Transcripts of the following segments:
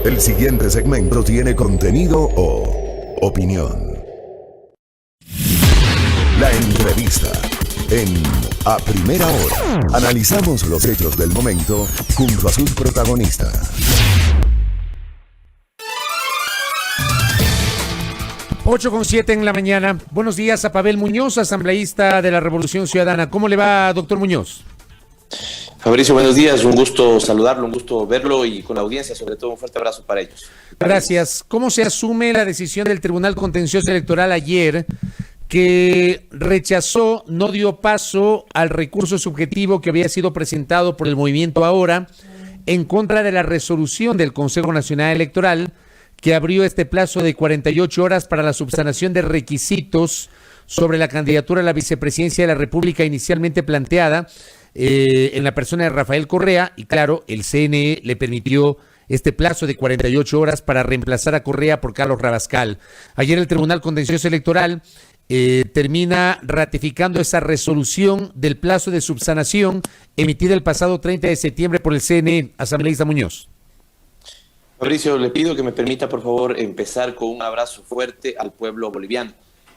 El siguiente segmento tiene contenido o opinión. La entrevista en A Primera Hora. Analizamos los hechos del momento junto a sus protagonistas. 8:07 en la mañana. Buenos días a Pavel Muñoz, asambleísta de la Revolución Ciudadana. ¿Cómo le va, doctor Muñoz? Fabricio, buenos días. Un gusto saludarlo, un gusto verlo y con la audiencia, sobre todo, un fuerte abrazo para ellos. Gracias. ¿Cómo se asume la decisión del Tribunal Contencioso Electoral ayer que rechazó, no dio paso al recurso subjetivo que había sido presentado por el Movimiento Ahora en contra de la resolución del Consejo Nacional Electoral que abrió este plazo de 48 horas para la subsanación de requisitos sobre la candidatura a la vicepresidencia de la República inicialmente planteada en la persona de Rafael Correa? Y claro, el CNE le permitió este plazo de 48 horas para reemplazar a Correa por Carlos Rabascal. Ayer el Tribunal Contencioso Electoral termina ratificando esa resolución del plazo de subsanación emitida el pasado 30 de septiembre por el CNE. Asambleísta Muñoz. Fabricio, le pido que me permita, por favor, empezar con un abrazo fuerte al pueblo boliviano,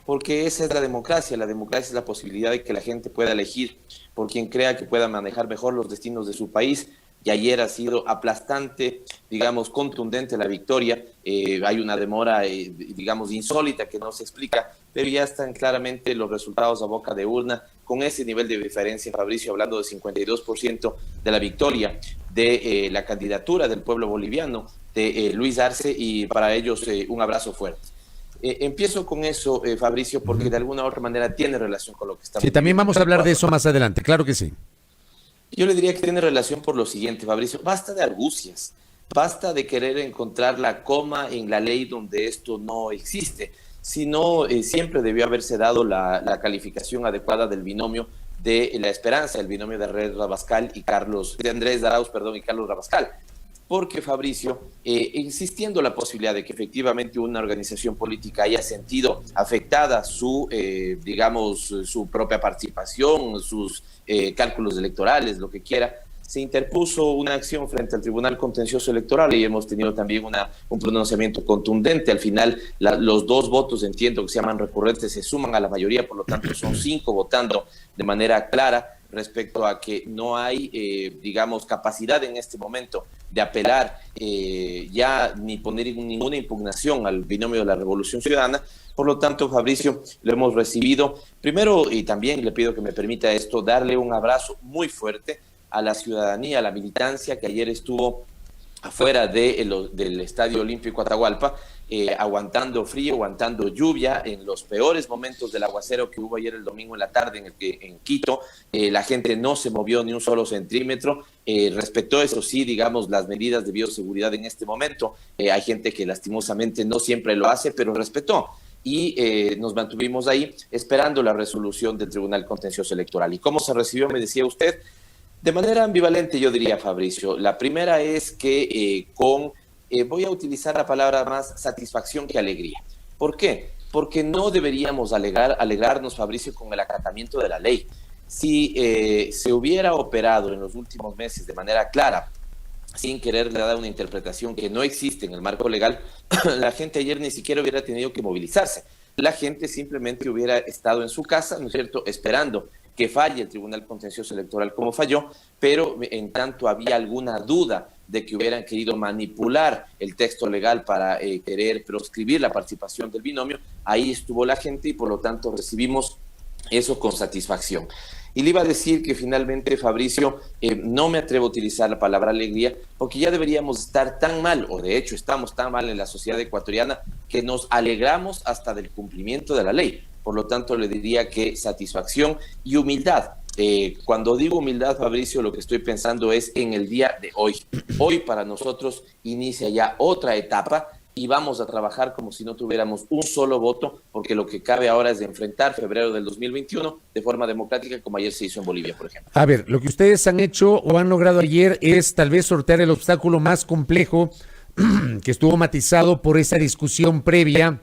porque esa es la democracia. La democracia es la posibilidad de que la gente pueda elegir por quien crea que pueda manejar mejor los destinos de su país. Y ayer ha sido aplastante, digamos, contundente la victoria. Hay una demora, digamos, insólita que no se explica, pero ya están claramente los resultados a boca de urna, con ese nivel de diferencia, Fabricio, hablando de 52% de la victoria de la candidatura del pueblo boliviano, de Luis Arce, y para ellos un abrazo fuerte. Empiezo con eso, Fabricio, porque de alguna u otra manera tiene relación con lo que estamos. Sí, también vamos a hablar de eso más adelante, claro que sí. Yo le diría que tiene relación por lo siguiente, Fabricio. Basta de argucias, basta de querer encontrar la coma en la ley donde esto no existe, sino siempre debió haberse dado la calificación adecuada del binomio de la esperanza, el binomio de Andrés Arauz, y Carlos Rabascal. Porque, Fabricio, existiendo la posibilidad de que efectivamente una organización política haya sentido afectada su propia participación, sus cálculos electorales, lo que quiera, se interpuso una acción frente al Tribunal Contencioso Electoral y hemos tenido también un pronunciamiento contundente. Al final, los dos votos, entiendo que se llaman recurrentes, se suman a la mayoría, por lo tanto son 5 votando de manera clara respecto a que no hay, capacidad en este momento de apelar ya ni poner ninguna impugnación al binomio de la Revolución Ciudadana. Por lo tanto, Fabricio, lo hemos recibido. Primero, y también le pido que me permita esto, darle un abrazo muy fuerte a la ciudadanía, a la militancia que ayer estuvo afuera del Estadio Olímpico Atahualpa, aguantando frío, aguantando lluvia, en los peores momentos del aguacero que hubo ayer el domingo en la tarde en Quito. La gente no se movió ni un solo centímetro, respetó, eso sí, las medidas de bioseguridad en este momento. Hay gente que lastimosamente no siempre lo hace, pero respetó. Y nos mantuvimos ahí esperando la resolución del Tribunal Contencioso Electoral. ¿Y cómo se recibió? Me decía usted. De manera ambivalente, yo diría, Fabricio. La primera es que voy a utilizar la palabra más satisfacción que alegría. ¿Por qué? Porque no deberíamos alegrarnos, Fabricio, con el acatamiento de la ley. Si se hubiera operado en los últimos meses de manera clara, sin quererle dar una interpretación que no existe en el marco legal, la gente ayer ni siquiera hubiera tenido que movilizarse. La gente simplemente hubiera estado en su casa, ¿no es cierto?, esperando que falle el Tribunal Contencioso Electoral como falló, pero en tanto había alguna duda de que hubieran querido manipular el texto legal para querer proscribir la participación del binomio, ahí estuvo la gente y por lo tanto recibimos eso con satisfacción. Y le iba a decir que finalmente, Fabricio, no me atrevo a utilizar la palabra alegría, porque ya deberíamos estar tan mal, o de hecho estamos tan mal en la sociedad ecuatoriana, que nos alegramos hasta del cumplimiento de la ley. Por lo tanto, le diría que satisfacción y humildad. Cuando digo humildad, Fabricio, lo que estoy pensando es en el día de hoy. Hoy para nosotros inicia ya otra etapa y vamos a trabajar como si no tuviéramos un solo voto, porque lo que cabe ahora es de enfrentar febrero del 2021 de forma democrática, como ayer se hizo en Bolivia, por ejemplo. A ver, lo que ustedes han hecho o han logrado ayer es tal vez sortear el obstáculo más complejo que estuvo matizado por esa discusión previa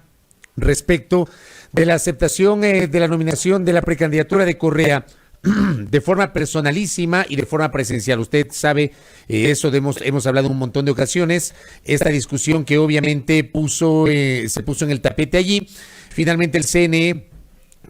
respecto de la aceptación de la nominación de la precandidatura de Correa. de forma personalísima y de forma presencial. Usted sabe, eso hemos hablado un montón de ocasiones, esta discusión que obviamente se puso en el tapete allí. Finalmente el CNE,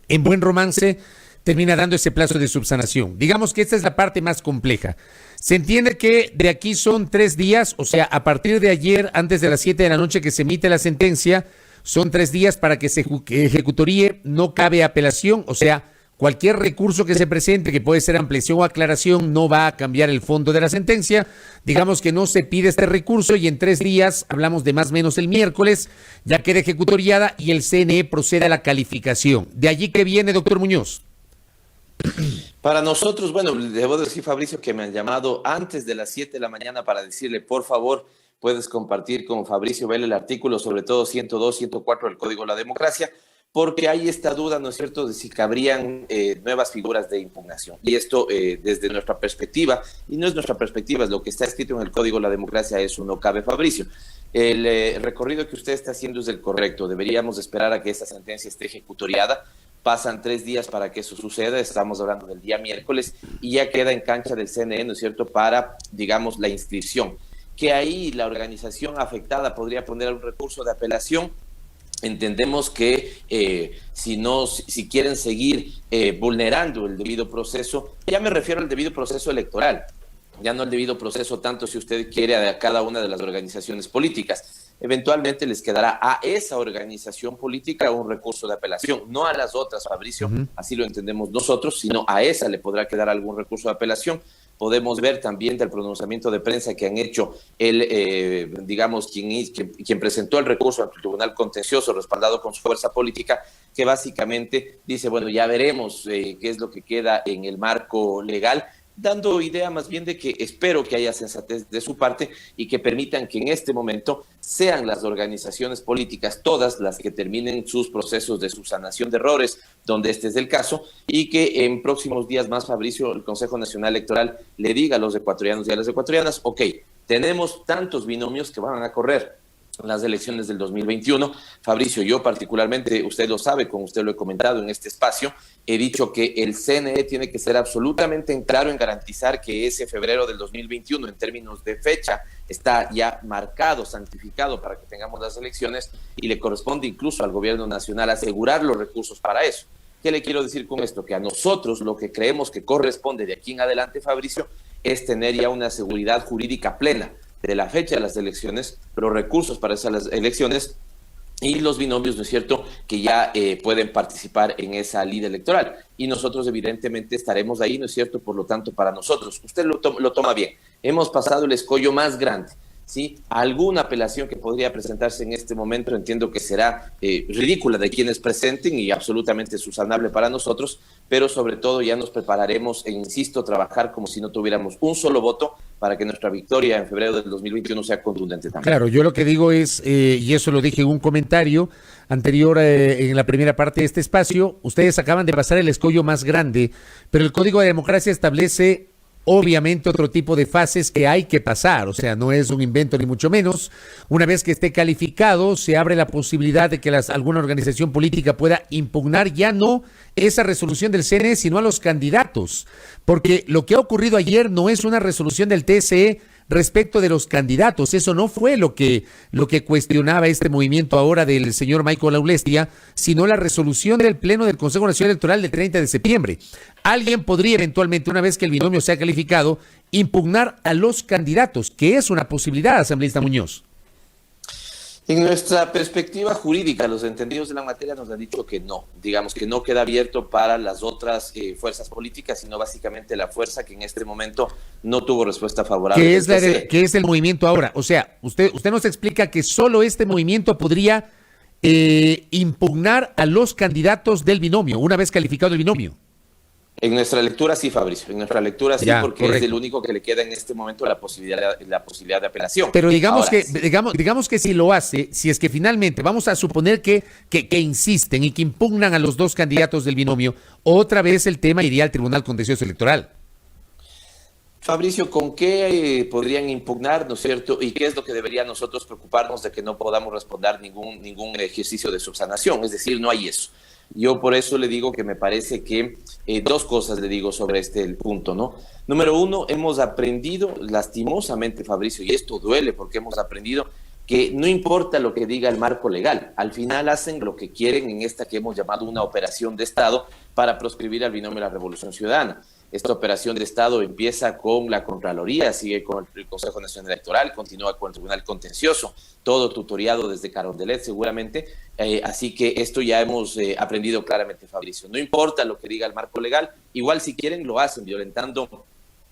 en buen romance, termina dando ese plazo de subsanación. Digamos que esta es la parte más compleja. Se entiende que de aquí son 3 días, o sea, a partir de ayer, antes de las 7 de la noche que se emite la sentencia, son 3 días para que se ejecutoríe, no cabe apelación, o sea, cualquier recurso que se presente, que puede ser ampliación o aclaración, no va a cambiar el fondo de la sentencia. Digamos que no se pide este recurso y en 3 días, hablamos de más o menos el miércoles, ya queda ejecutoriada y el CNE procede a la calificación. ¿De allí qué viene, doctor Muñoz? Para nosotros, bueno, debo decir, Fabricio, que me han llamado antes de las 7 de la mañana para decirle, por favor, puedes compartir con Fabricio Vela el artículo, sobre todo 102, 104 del Código de la Democracia, porque hay esta duda, ¿no es cierto?, de si cabrían nuevas figuras de impugnación. Y esto, desde nuestra perspectiva, y no es nuestra perspectiva, es lo que está escrito en el Código de la Democracia, eso no cabe, Fabricio. El recorrido que usted está haciendo es el correcto. Deberíamos esperar a que esta sentencia esté ejecutoriada. Pasan 3 días para que eso suceda, estamos hablando del día miércoles, y ya queda en cancha del CNE, ¿no es cierto?, para, digamos, la inscripción. Que ahí la organización afectada podría poner un recurso de apelación. Entendemos que si quieren seguir vulnerando el debido proceso, ya me refiero al debido proceso electoral, ya no al debido proceso tanto, si usted quiere, a cada una de las organizaciones políticas. Eventualmente les quedará a esa organización política un recurso de apelación, no a las otras, Fabricio, así lo entendemos nosotros, sino a esa le podrá quedar algún recurso de apelación. Podemos ver también del pronunciamiento de prensa que han hecho quien presentó el recurso ante el Tribunal Contencioso respaldado con su fuerza política, que básicamente dice, bueno, ya veremos qué es lo que queda en el marco legal, dando idea más bien de que espero que haya sensatez de su parte y que permitan que en este momento sean las organizaciones políticas todas las que terminen sus procesos de subsanación de errores, donde este es el caso, y que en próximos días más, Fabricio, el Consejo Nacional Electoral le diga a los ecuatorianos y a las ecuatorianas, ok, tenemos tantos binomios que van a correr las elecciones del 2021. Fabricio, yo particularmente, usted lo sabe, como usted lo he comentado en este espacio, he dicho que el CNE tiene que ser absolutamente claro en garantizar que ese febrero del 2021, en términos de fecha, está ya marcado, santificado para que tengamos las elecciones, y le corresponde incluso al gobierno nacional asegurar los recursos para eso. ¿Qué le quiero decir con esto? Que a nosotros lo que creemos que corresponde de aquí en adelante, Fabricio, es tener ya una seguridad jurídica plena de la fecha de las elecciones, los recursos para esas elecciones y los binomios, ¿no es cierto?, que ya pueden participar en esa lid electoral. Y nosotros evidentemente estaremos ahí, ¿no es cierto?, por lo tanto, para nosotros, usted lo toma bien, hemos pasado el escollo más grande, ¿sí? Alguna apelación que podría presentarse en este momento entiendo que será ridícula de quienes presenten y absolutamente subsanable para nosotros, pero sobre todo ya nos prepararemos e insisto, trabajar como si no tuviéramos un solo voto para que nuestra victoria en febrero del 2021 sea contundente también. Claro, yo lo que digo es, y eso lo dije en un comentario anterior en la primera parte de este espacio, ustedes acaban de pasar el escollo más grande, pero el Código de Democracia establece obviamente otro tipo de fases que hay que pasar, o sea, no es un invento ni mucho menos. Una vez que esté calificado, se abre la posibilidad de que alguna organización política pueda impugnar ya no esa resolución del CNE, sino a los candidatos, porque lo que ha ocurrido ayer no es una resolución del TSE respecto de los candidatos. Eso no fue lo que cuestionaba este movimiento ahora del señor Michael Aulestia, sino la resolución del Pleno del Consejo Nacional Electoral del 30 de septiembre. Alguien podría eventualmente, una vez que el binomio sea calificado, impugnar a los candidatos, que es una posibilidad, asambleísta Muñoz. En nuestra perspectiva jurídica, los entendidos de la materia nos han dicho que no, digamos que no queda abierto para las otras fuerzas políticas, sino básicamente la fuerza que en este momento no tuvo respuesta favorable. ¿Qué es el movimiento ahora? O sea, usted nos explica que solo este movimiento podría impugnar a los candidatos del binomio, una vez calificado el binomio. En nuestra lectura sí, Fabricio, en nuestra lectura sí, porque correcto. Es el único que le queda en este momento la posibilidad de apelación. Pero digamos ahora, digamos que si lo hace, si es que finalmente vamos a suponer que insisten y que impugnan a los dos candidatos del binomio, otra vez el tema iría al Tribunal Contencioso Electoral. Fabricio, ¿con qué podrían impugnar, ¿no es cierto? ¿Y qué es lo que debería nosotros preocuparnos de que no podamos responder ningún ejercicio de subsanación? Es decir, no hay eso. Yo por eso le digo que me parece que dos cosas le digo sobre el punto, ¿no? Número uno, hemos aprendido lastimosamente, Fabricio, y esto duele porque hemos aprendido que no importa lo que diga el marco legal, al final hacen lo que quieren en esta que hemos llamado una operación de Estado para proscribir al binomio de la Revolución Ciudadana. Esta operación de Estado empieza con la Contraloría, sigue con el Consejo Nacional Electoral, continúa con el Tribunal Contencioso, todo tutoriado desde Carondelet seguramente, así que esto ya hemos aprendido claramente, Fabricio. No importa lo que diga el marco legal, igual si quieren lo hacen, violentando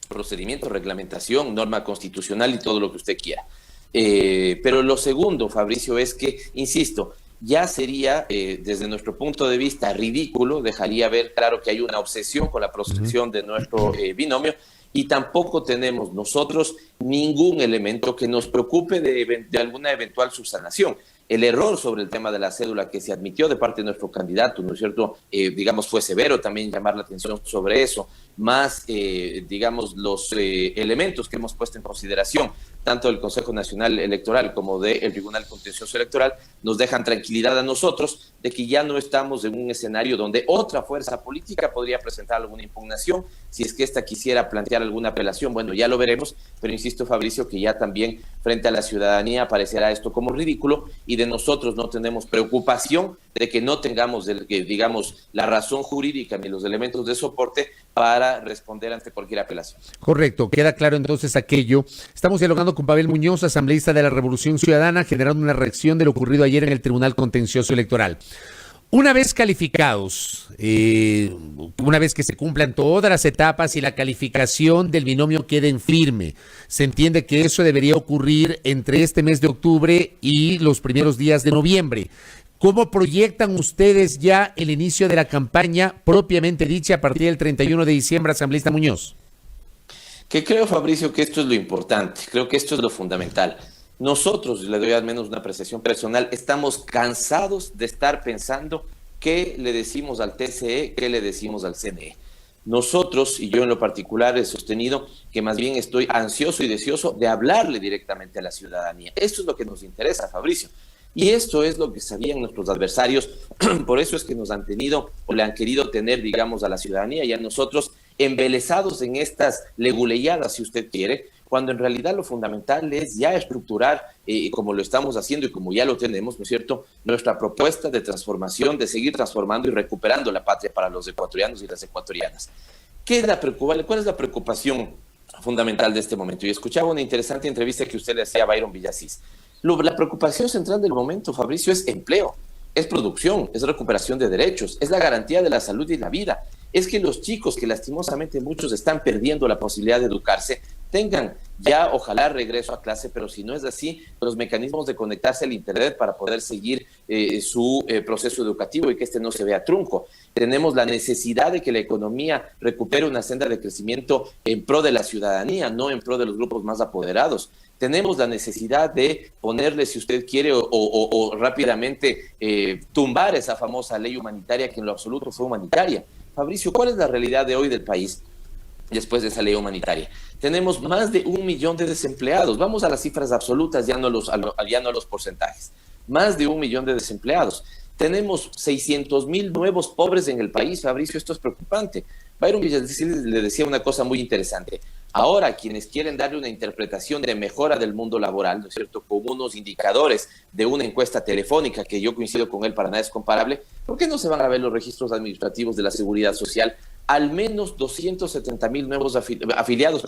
procedimiento, reglamentación, norma constitucional y todo lo que usted quiera. Pero lo segundo, Fabricio, es que, insisto, ya sería, desde nuestro punto de vista, ridículo, dejaría ver claro que hay una obsesión con la protección de nuestro binomio y tampoco tenemos nosotros ningún elemento que nos preocupe de alguna eventual subsanación. El error sobre el tema de la cédula que se admitió de parte de nuestro candidato, ¿no es cierto? Digamos, fue severo también llamar la atención sobre eso, más, digamos, los elementos que hemos puesto en consideración, tanto del Consejo Nacional Electoral como del Tribunal Contencioso Electoral, nos dejan tranquilidad a nosotros de que ya no estamos en un escenario donde otra fuerza política podría presentar alguna impugnación. Si es que ésta quisiera plantear alguna apelación, bueno, ya lo veremos, pero insisto, Fabricio, que ya también frente a la ciudadanía aparecerá esto como ridículo y de nosotros no tenemos preocupación de que no tengamos, digamos, la razón jurídica ni los elementos de soporte para responder ante cualquier apelación. Correcto, queda claro entonces aquello. Estamos dialogando con Pavel Muñoz, asambleísta de la Revolución Ciudadana, generando una reacción de lo ocurrido ayer en el Tribunal Contencioso Electoral. Una vez calificados, una vez que se cumplan todas las etapas y la calificación del binomio quede en firme, se entiende que eso debería ocurrir entre este mes de octubre y los primeros días de noviembre. ¿Cómo proyectan ustedes ya el inicio de la campaña propiamente dicha a partir del 31 de diciembre, asambleísta Muñoz? Que creo, Fabricio, que esto es lo importante, creo que esto es lo fundamental. Nosotros, le doy al menos una apreciación personal, estamos cansados de estar pensando qué le decimos al TCE, qué le decimos al CNE. Nosotros, y yo en lo particular, he sostenido que más bien estoy ansioso y deseoso de hablarle directamente a la ciudadanía. Esto es lo que nos interesa, Fabricio. Y esto es lo que sabían nuestros adversarios, por eso es que nos han tenido o le han querido tener, digamos, a la ciudadanía y a nosotros embelesados en estas leguleyadas, si usted quiere, cuando en realidad lo fundamental es ya estructurar, como lo estamos haciendo y como ya lo tenemos, ¿no es cierto?, nuestra propuesta de transformación, de seguir transformando y recuperando la patria para los ecuatorianos y las ecuatorianas. ¿Cuál es la preocupación fundamental de este momento? Y escuchaba una interesante entrevista que usted le hacía a Byron Villasís. La preocupación central del momento, Fabricio, es empleo, es producción, es recuperación de derechos, es la garantía de la salud y la vida. Es que los chicos, que lastimosamente muchos están perdiendo la posibilidad de educarse, tengan ya, ojalá, regreso a clase, pero si no es así, los mecanismos de conectarse al Internet para poder seguir su proceso educativo y que este no se vea trunco. Tenemos la necesidad de que la economía recupere una senda de crecimiento en pro de la ciudadanía, no en pro de los grupos más apoderados. Tenemos la necesidad de ponerle, si usted quiere, o rápidamente tumbar esa famosa ley humanitaria que en lo absoluto fue humanitaria. Fabricio, ¿cuál es la realidad de hoy del país después de esa ley humanitaria? Tenemos más de 1 millón de desempleados. Vamos a las cifras absolutas, ya no a los porcentajes. Más de 1 millón de desempleados. Tenemos 600,000 nuevos pobres en el país, Fabricio, esto es preocupante. Byron Villasís le decía una cosa muy interesante. Ahora, quienes quieren darle una interpretación de mejora del mundo laboral, ¿no es cierto?, con unos indicadores de una encuesta telefónica, que yo coincido con él, para nada es comparable, ¿por qué no se van a ver los registros administrativos de la Seguridad Social? Al menos 270,000 nuevos afiliados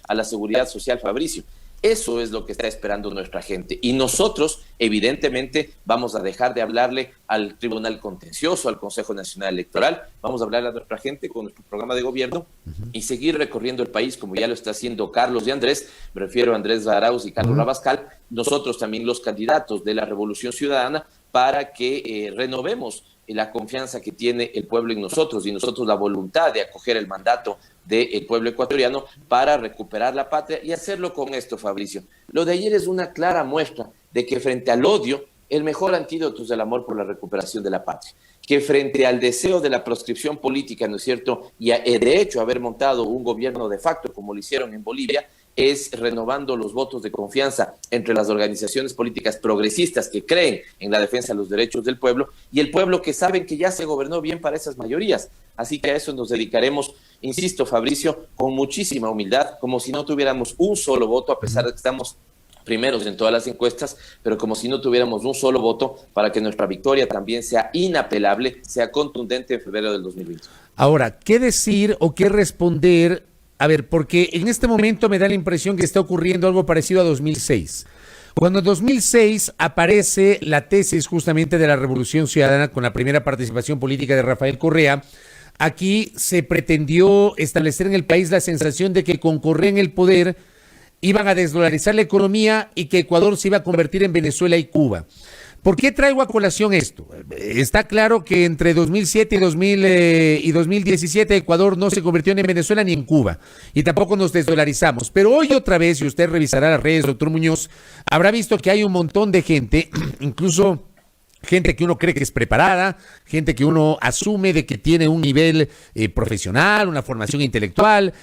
a la Seguridad Social, Fabricio. Eso es lo que está esperando nuestra gente. Y nosotros, evidentemente, vamos a dejar de hablarle al Tribunal Contencioso, al Consejo Nacional Electoral, vamos a hablarle a nuestra gente con nuestro programa de gobierno y seguir recorriendo el país como ya lo está haciendo Carlos y Andrés, me refiero a Andrés Arauz y Carlos Rabascal, nosotros también los candidatos de la Revolución Ciudadana, para que renovemos la confianza que tiene el pueblo en nosotros y nosotros la voluntad de acoger el mandato del pueblo ecuatoriano para recuperar la patria y hacerlo con esto, Fabricio. Lo de ayer es una clara muestra de que frente al odio el mejor antídoto es el amor por la recuperación de la patria, que frente al deseo de la proscripción política, ¿no es cierto?, y de hecho haber montado un gobierno de facto como lo hicieron en Bolivia, es renovando los votos de confianza entre las organizaciones políticas progresistas que creen en la defensa de los derechos del pueblo y el pueblo que saben que ya se gobernó bien para esas mayorías. Así que a eso nos dedicaremos, insisto, Fabricio, con muchísima humildad, como si no tuviéramos un solo voto, a pesar de que estamos primeros en todas las encuestas, pero como si no tuviéramos un solo voto para que nuestra victoria también sea inapelable, sea contundente en febrero del 2020. Ahora, ¿qué decir o qué responder? A ver, porque en este momento me da la impresión que está ocurriendo algo parecido a 2006. Cuando en 2006 aparece la tesis justamente de la Revolución Ciudadana con la primera participación política de Rafael Correa, aquí se pretendió establecer en el país la sensación de que con Correa en el poder iban a desdolarizar la economía y que Ecuador se iba a convertir en Venezuela y Cuba. ¿Por qué traigo a colación esto? Está claro que entre 2007 y 2017 Ecuador no se convirtió ni en Venezuela ni en Cuba y tampoco nos desdolarizamos. Pero hoy otra vez, si usted revisará las redes, doctor Muñoz, habrá visto que hay un montón de gente, incluso gente que uno cree que es preparada, gente que uno asume de que tiene un nivel profesional, una formación intelectual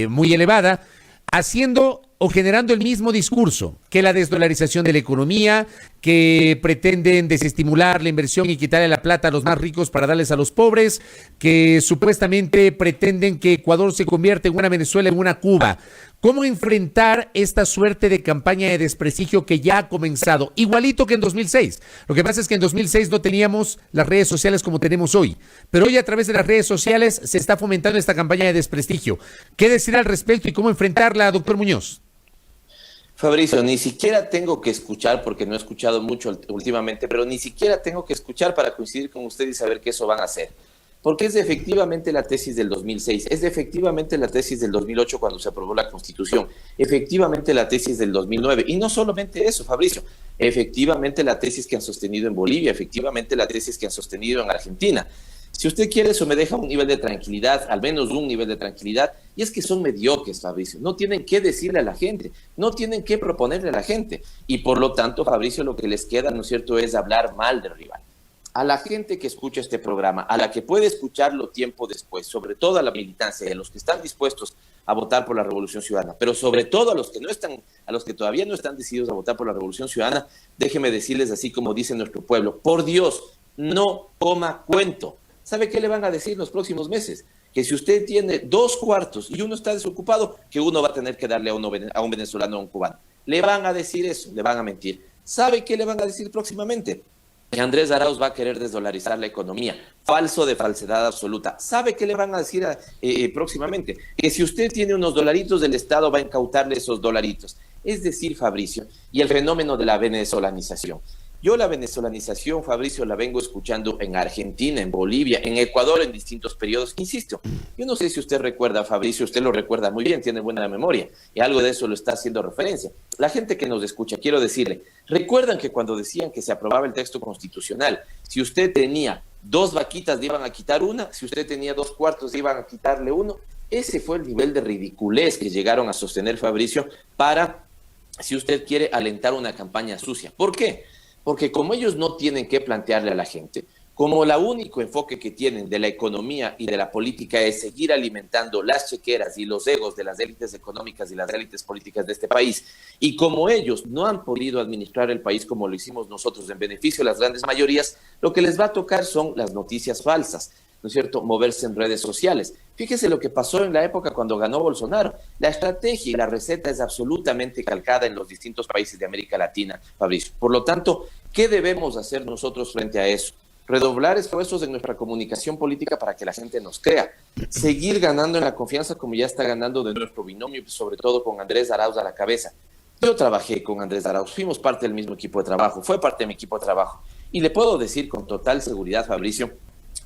muy elevada, haciendo o generando el mismo discurso que la desdolarización de la economía, que pretenden desestimular la inversión y quitarle la plata a los más ricos para darles a los pobres, que supuestamente pretenden que Ecuador se convierta en una Venezuela, en una Cuba. ¿Cómo enfrentar esta suerte de campaña de desprestigio que ya ha comenzado? Igualito que en 2006. Lo que pasa es que en 2006 no teníamos las redes sociales como tenemos hoy, pero hoy a través de las redes sociales se está fomentando esta campaña de desprestigio. ¿Qué decir al respecto y cómo enfrentarla, doctor Muñoz? Fabricio, ni siquiera tengo que escuchar, porque no he escuchado mucho últimamente, pero ni siquiera tengo que escuchar para coincidir con usted y saber que eso van a hacer. Porque es efectivamente la tesis del 2006, es efectivamente la tesis del 2008 cuando se aprobó la Constitución, efectivamente la tesis del 2009. Y no solamente eso, Fabricio, efectivamente la tesis que han sostenido en Bolivia, efectivamente la tesis que han sostenido en Argentina. Si usted quiere, eso me deja un nivel de tranquilidad, al menos un nivel de tranquilidad, y es que son mediocres, Fabricio, no tienen qué decirle a la gente, no tienen qué proponerle a la gente, y por lo tanto, Fabricio, lo que les queda, ¿no es cierto?, es hablar mal del rival. A la gente que escucha este programa, a la que puede escucharlo tiempo después, sobre todo a la militancia y a los que están dispuestos a votar por la Revolución Ciudadana, pero sobre todo a los que no están, a los que todavía no están decididos a votar por la Revolución Ciudadana, déjeme decirles así como dice nuestro pueblo, por Dios, no coma cuento. ¿Sabe qué le van a decir los próximos meses? Que si usted tiene 2 cuartos y uno está desocupado, que uno va a tener que darle a un venezolano o a un cubano. Le van a decir eso, le van a mentir. ¿Sabe qué le van a decir próximamente? Que Andrés Arauz va a querer desdolarizar la economía. Falso de falsedad absoluta. ¿Sabe qué le van a decir próximamente? Que si usted tiene unos dolaritos del Estado, va a incautarle esos dolaritos. Es decir, Fabricio, y el fenómeno de la venezolanización. Yo la venezolanización, Fabricio, la vengo escuchando en Argentina, en Bolivia, en Ecuador, en distintos periodos. Insisto, yo no sé si usted recuerda, Fabricio, usted lo recuerda muy bien, tiene buena memoria, y algo de eso lo está haciendo referencia. La gente que nos escucha, quiero decirle, ¿recuerdan que cuando decían que se aprobaba el texto constitucional, si usted tenía 2 vaquitas le iban a quitar una, si usted tenía 2 cuartos le iban a quitarle uno? Ese fue el nivel de ridiculez que llegaron a sostener, Fabricio, para, si usted quiere, alentar una campaña sucia. ¿Por qué? Porque como ellos no tienen que plantearle a la gente, como el único enfoque que tienen de la economía y de la política es seguir alimentando las chequeras y los egos de las élites económicas y las élites políticas de este país, y como ellos no han podido administrar el país como lo hicimos nosotros en beneficio de las grandes mayorías, lo que les va a tocar son las noticias falsas, ¿no es cierto?, moverse en redes sociales. Fíjese lo que pasó en la época cuando ganó Bolsonaro. La estrategia y la receta es absolutamente calcada en los distintos países de América Latina, Fabricio. Por lo tanto, ¿qué debemos hacer nosotros frente a eso? Redoblar esfuerzos en nuestra comunicación política para que la gente nos crea. Seguir ganando en la confianza como ya está ganando de nuestro binomio, sobre todo con Andrés Arauz a la cabeza. Yo trabajé con Andrés Arauz, fuimos parte del mismo equipo de trabajo, fue parte de mi equipo de trabajo. Y le puedo decir con total seguridad, Fabricio,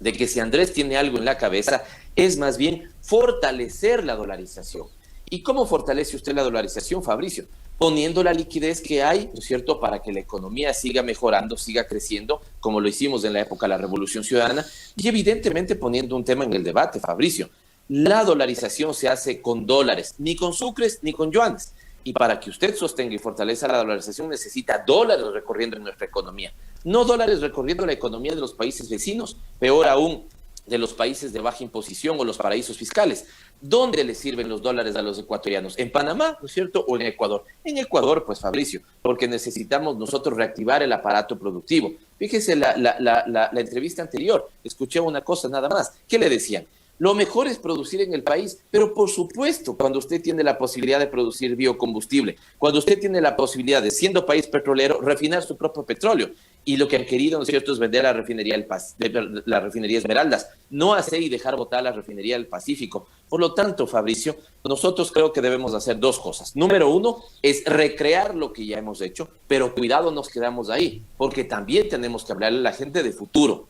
de que si Andrés tiene algo en la cabeza, es más bien fortalecer la dolarización. ¿Y cómo fortalece usted la dolarización, Fabricio? Poniendo la liquidez que hay, ¿no es cierto?, para que la economía siga mejorando, siga creciendo, como lo hicimos en la época de la Revolución Ciudadana, y evidentemente poniendo un tema en el debate, Fabricio. La dolarización se hace con dólares, ni con sucres ni con yuanes. Y para que usted sostenga y fortalezca la dolarización necesita dólares recorriendo en nuestra economía, no dólares recorriendo la economía de los países vecinos, peor aún de los países de baja imposición o los paraísos fiscales. ¿Dónde le sirven los dólares a los ecuatorianos? ¿En Panamá, no es cierto? ¿O en Ecuador? En Ecuador, pues, Fabricio, porque necesitamos nosotros reactivar el aparato productivo. Fíjese la entrevista anterior, escuché una cosa nada más. ¿Qué le decían? Lo mejor es producir en el país, pero por supuesto, cuando usted tiene la posibilidad de producir biocombustible, cuando usted tiene la posibilidad de, siendo país petrolero, refinar su propio petróleo. Y lo que han querido, ¿no es cierto?, es vender la refinería Esmeraldas, no hacer y dejar botar la refinería del Pacífico. Por lo tanto, Fabricio, nosotros creo que debemos hacer dos cosas. Número uno, es recrear lo que ya hemos hecho, pero cuidado, nos quedamos ahí, porque también tenemos que hablarle a la gente de futuro.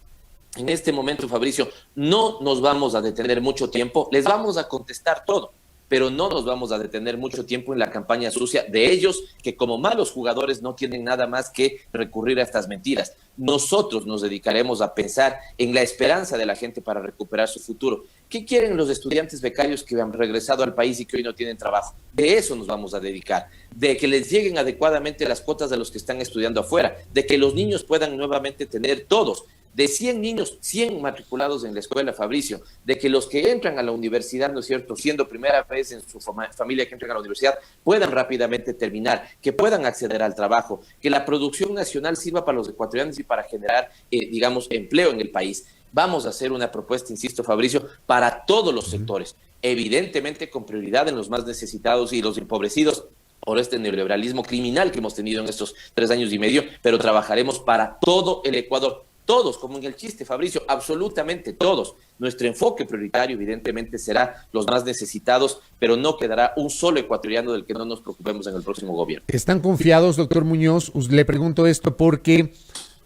En este momento, Fabricio, no nos vamos a detener mucho tiempo, les vamos a contestar todo, pero no nos vamos a detener mucho tiempo en la campaña sucia de ellos, que como malos jugadores no tienen nada más que recurrir a estas mentiras. Nosotros nos dedicaremos a pensar en la esperanza de la gente para recuperar su futuro. ¿Qué quieren los estudiantes becarios que han regresado al país y que hoy no tienen trabajo? De eso nos vamos a dedicar, de que les lleguen adecuadamente las cuotas de los que están estudiando afuera, de que los niños puedan nuevamente tener todos. De 100 niños, 100 matriculados en la escuela, Fabricio, de que los que entran a la universidad, ¿no es cierto?, siendo primera vez en su familia que entran a la universidad, puedan rápidamente terminar, que puedan acceder al trabajo, que la producción nacional sirva para los ecuatorianos y para generar, digamos, empleo en el país. Vamos a hacer una propuesta, insisto, Fabricio, para todos los sectores, evidentemente con prioridad en los más necesitados y los empobrecidos por este neoliberalismo criminal que hemos tenido en estos 3 años y medio, pero trabajaremos para todo el Ecuador. Todos, como en el chiste, Fabricio, absolutamente todos. Nuestro enfoque prioritario, evidentemente, será los más necesitados, pero no quedará un solo ecuatoriano del que no nos preocupemos en el próximo gobierno. ¿Están confiados, doctor Muñoz? Le pregunto esto porque,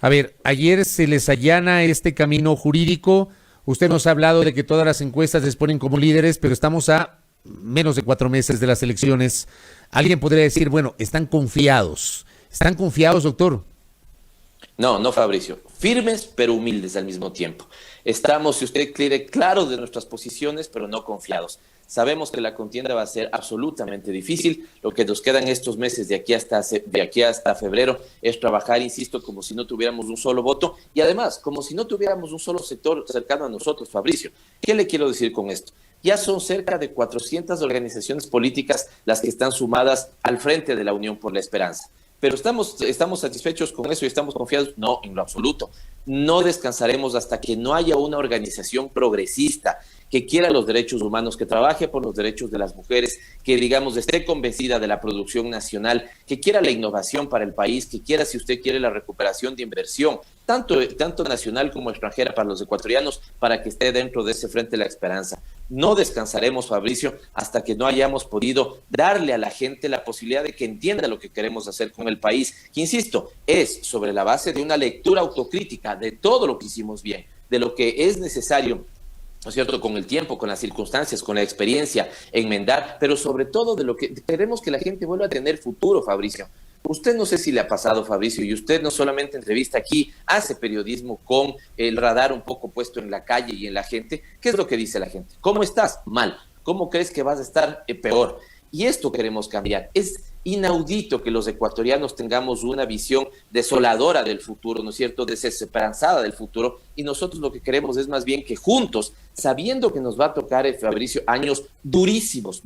a ver, ayer se les allana este camino jurídico. Usted nos ha hablado de que todas las encuestas les ponen como líderes, pero estamos a menos de 4 meses de las elecciones. Alguien podría decir, bueno, ¿están confiados? ¿Están confiados, doctor? No, Fabricio. Firmes, pero humildes al mismo tiempo. Estamos, si usted quiere, claros de nuestras posiciones, pero no confiados. Sabemos que la contienda va a ser absolutamente difícil. Lo que nos quedan estos meses de aquí hasta febrero es trabajar, insisto, como si no tuviéramos un solo voto y además, como si no tuviéramos un solo sector cercano a nosotros, Fabricio. ¿Qué le quiero decir con esto? Ya son cerca de 400 organizaciones políticas las que están sumadas al frente de la Unión por la Esperanza. Pero ¿estamos satisfechos con eso y estamos confiados? No, en lo absoluto. No descansaremos hasta que no haya una organización progresista que quiera los derechos humanos, que trabaje por los derechos de las mujeres, que, digamos, esté convencida de la producción nacional, que quiera la innovación para el país, que quiera, si usted quiere, la recuperación de inversión, tanto nacional como extranjera para los ecuatorianos, para que esté dentro de ese frente la esperanza. No descansaremos, Fabricio, hasta que no hayamos podido darle a la gente la posibilidad de que entienda lo que queremos hacer con el país, que, insisto, es sobre la base de una lectura autocrítica de todo lo que hicimos bien, de lo que es necesario, ¿no es cierto?, con el tiempo, con las circunstancias, con la experiencia, enmendar, pero sobre todo de lo que queremos que la gente vuelva a tener futuro, Fabricio. Usted no sé si le ha pasado, Fabricio, y usted no solamente entrevista aquí, hace periodismo con el radar un poco puesto en la calle y en la gente. ¿Qué es lo que dice la gente? ¿Cómo estás? Mal. ¿Cómo crees que vas a estar? Peor. Y esto queremos cambiar. Es inaudito que los ecuatorianos tengamos una visión desoladora del futuro, ¿no es cierto?, desesperanzada del futuro, y nosotros lo que queremos es más bien que juntos, sabiendo que nos va a tocar, Fabricio, años durísimos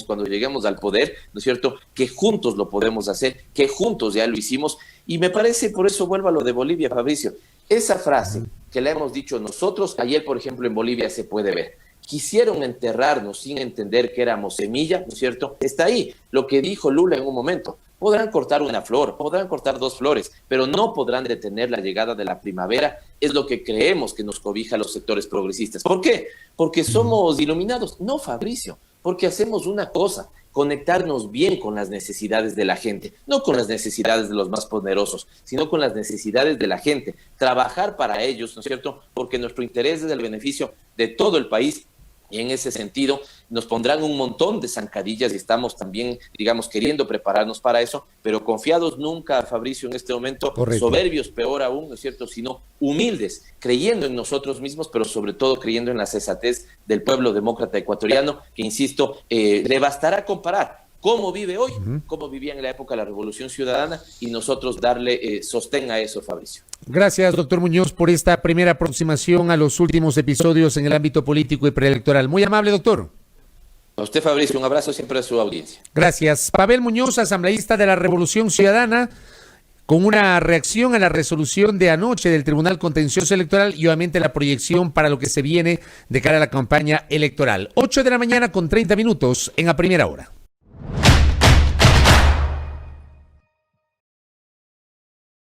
cuando lleguemos al poder, ¿no es cierto?, que juntos lo podemos hacer, que juntos ya lo hicimos, y me parece, por eso vuelvo a lo de Bolivia, Fabricio, esa frase que la hemos dicho nosotros, ayer, por ejemplo, en Bolivia se puede ver. Quisieron enterrarnos sin entender que éramos semilla, ¿no es cierto? Está ahí lo que dijo Lula en un momento. Podrán cortar una flor, podrán cortar 2 flores, pero no podrán detener la llegada de la primavera. Es lo que creemos que nos cobija a los sectores progresistas. ¿Por qué? ¿Porque somos iluminados? No, Fabricio, porque hacemos una cosa, conectarnos bien con las necesidades de la gente, no con las necesidades de los más poderosos, sino con las necesidades de la gente, trabajar para ellos, ¿no es cierto?, porque nuestro interés es el beneficio de todo el país. Y en ese sentido nos pondrán un montón de zancadillas y estamos también, digamos, queriendo prepararnos para eso, pero confiados nunca, Fabricio, en este momento. Correcto. Soberbios, peor aún, ¿no es cierto?, sino humildes, creyendo en nosotros mismos, pero sobre todo creyendo en la sensatez del pueblo demócrata ecuatoriano, que, insisto, le bastará comparar cómo vive hoy, cómo vivía en la época de la Revolución Ciudadana, y nosotros darle sostén a eso, Fabricio. Gracias, doctor Muñoz, por esta primera aproximación a los últimos episodios en el ámbito político y preelectoral. Muy amable, doctor. A usted, Fabricio, un abrazo siempre a su audiencia. Gracias. Pavel Muñoz, asambleísta de la Revolución Ciudadana, con una reacción a la resolución de anoche del Tribunal Contencioso Electoral y obviamente la proyección para lo que se viene de cara a la campaña electoral. 8 de la mañana con 30 minutos en A Primera Hora.